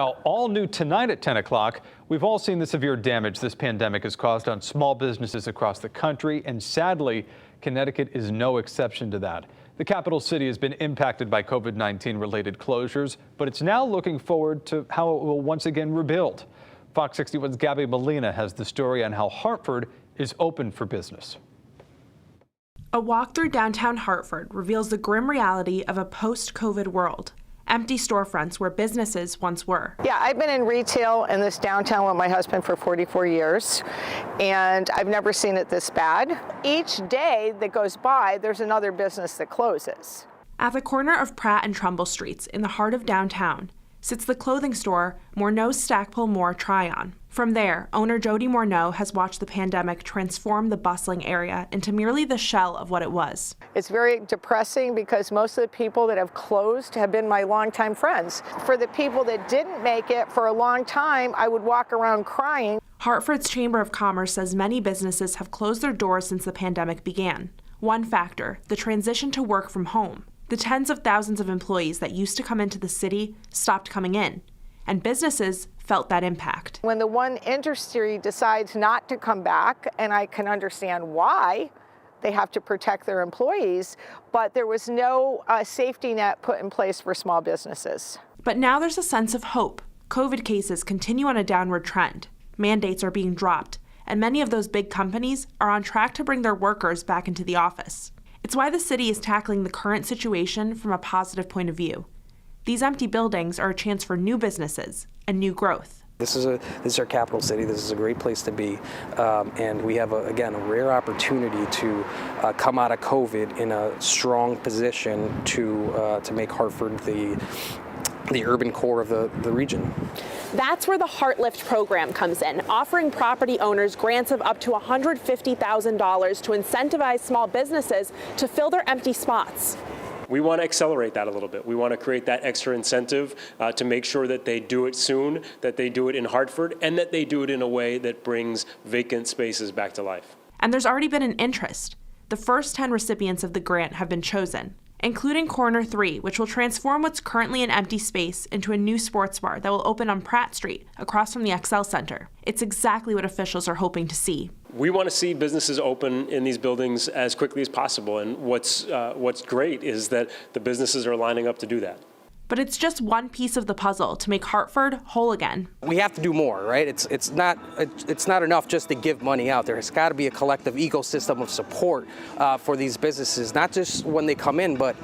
Well, all new tonight at 10 o'clock, we've all seen the severe damage this pandemic has caused on small businesses across the country, and sadly, Connecticut is no exception to that. The capital city has been impacted by COVID-19 related closures, but it's now looking forward to how it will once again rebuild. Fox 61's Gabby Molina has the story on how Hartford is open for business. A walk through downtown Hartford reveals the grim reality of a post-COVID world. Empty storefronts where businesses once were. Yeah, I've been in retail in this downtown with my husband for 44 years, and I've never seen it this bad. Each day that goes by, there's another business that closes. At the corner of Pratt and Trumbull Streets in the heart of downtown sits the clothing store Morneau's Stackpole Moore Try-On. From there, owner Jody Morneau has watched the pandemic transform the bustling area into merely the shell of what it was. It's very depressing because most of the people that have closed have been my longtime friends. For the people that didn't make it for a long time, I would walk around crying. Hartford's Chamber of Commerce says many businesses have closed their doors since the pandemic began. One factor, the transition to work from home. The tens of thousands of employees that used to come into the city stopped coming in, and businesses felt that impact. When the one industry decides not to come back, and I can understand why, they have to protect their employees, but there was no safety net put in place for small businesses. But now there's a sense of hope. COVID cases continue on a downward trend. Mandates are being dropped, and many of those big companies are on track to bring their workers back into the office. It's why the city is tackling the current situation from a positive point of view. These empty buildings are a chance for new businesses and new growth. This is our capital city. This is a great place to be, and we have again a rare opportunity to come out of COVID in a strong position to make Hartford the urban core of the region. That's where the HeartLift program comes in, offering property owners grants of up to $150,000 to incentivize small businesses to fill their empty spots. We want to accelerate that a little bit. We want to create that extra incentive to make sure that they do it soon, that they do it in Hartford, and that they do it in a way that brings vacant spaces back to life. And there's already been an interest. The first 10 recipients of the grant have been chosen, including Corner 3, which will transform what's currently an empty space into a new sports bar that will open on Pratt Street, across from the Excel Center. It's exactly what officials are hoping to see. We want to see businesses open in these buildings as quickly as possible, and what's great is that the businesses are lining up to do that. But it's just one piece of the puzzle to make Hartford whole again. We have to do more, right? It's not enough just to give money out. There has got to be a collective ecosystem of support for these businesses, not just when they come in, but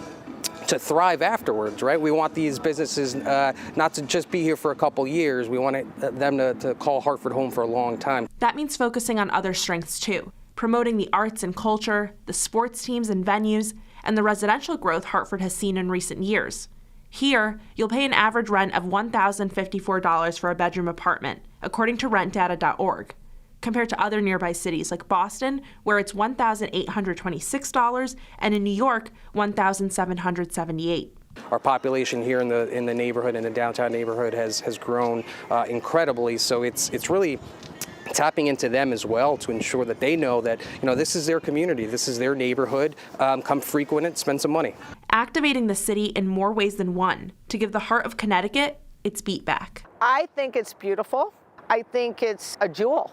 to thrive afterwards, right? We want these businesses not to just be here for a couple years. We want them to call Hartford home for a long time. That means focusing on other strengths too, promoting the arts and culture, the sports teams and venues, and the residential growth Hartford has seen in recent years. Here, you'll pay an average rent of $1,054 for a bedroom apartment, according to rentdata.org, compared to other nearby cities like Boston, where it's $1,826, and in New York, $1,778. Our population here in the neighborhood, in the downtown neighborhood, has grown incredibly. So it's really tapping into them as well to ensure that they know that this is their community, this is their neighborhood. Come frequent it, spend some money. Activating the city in more ways than one to give the heart of Connecticut its beat back. I think it's beautiful. I think it's a jewel.